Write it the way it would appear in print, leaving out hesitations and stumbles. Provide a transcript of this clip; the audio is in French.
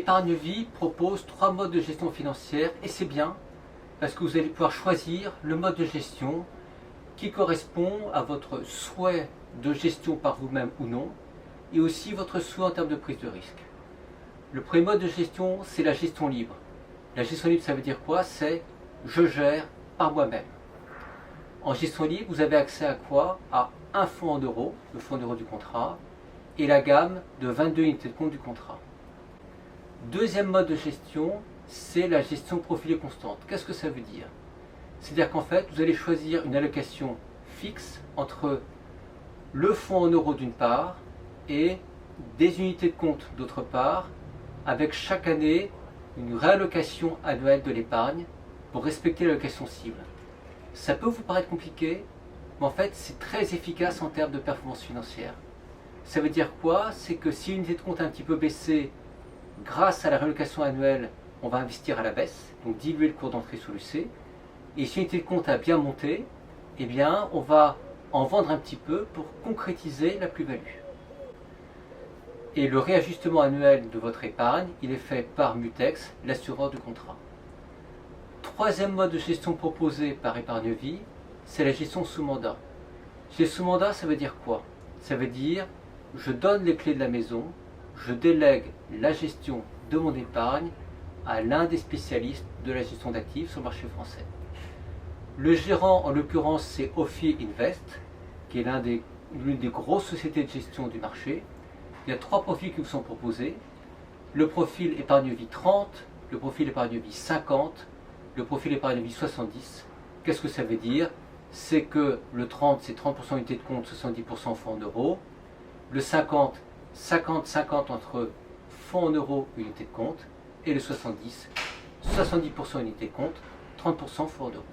Épargne Vie propose 3 modes de gestion financière et c'est bien parce que vous allez pouvoir choisir le mode de gestion qui correspond à votre souhait de gestion par vous-même ou non et aussi votre souhait en termes de prise de risque. Le premier mode de gestion, c'est la gestion libre. La gestion libre, ça veut dire quoi? C'est je gère par moi-même. En gestion libre, vous avez accès à quoi? À un fonds en euros, le fonds en euros du contrat, et la gamme de 22 unités de compte du contrat. Deuxième mode de gestion, c'est la gestion profilée constante. Qu'est-ce que ça veut dire? C'est-à-dire qu'en fait, vous allez choisir une allocation fixe entre le fonds en euros d'une part et des unités de compte d'autre part, avec chaque année une réallocation annuelle de l'épargne pour respecter l'allocation cible. Ça peut vous paraître compliqué, mais en fait c'est très efficace en termes de performance financière. Ça veut dire quoi? C'est que si l'unité de compte a un petit peu baissé, grâce à la réallocation annuelle, on va investir à la baisse, donc diluer le cours d'entrée sous l'UC. Et si l'unité de compte a bien monté, eh bien on va en vendre un petit peu pour concrétiser la plus-value. Et le réajustement annuel de votre épargne, il est fait par Mutex, l'assureur du contrat. Troisième mode de gestion proposé par Épargne Vie, c'est la gestion sous mandat. Gestion sous mandat, ça veut dire quoi? Ça veut dire, je donne les clés de la maison, je délègue la gestion de mon épargne à l'un des spécialistes de la gestion d'actifs sur le marché français. Le gérant, en l'occurrence, c'est Ophi Invest, qui est l'une des grosses sociétés de gestion du marché. Il y a 3 profils qui vous sont proposés. Le profil Épargne Vie 30, le profil Épargne Vie 50, le profil Épargne Vie 70. Qu'est-ce que ça veut dire? C'est que le 30, c'est 30% unité de compte, 70% fonds en euros. Le 50, 50-50 entre fonds en euros et unité de compte. Et le 70, 70% unité de compte, 30% fonds en euros.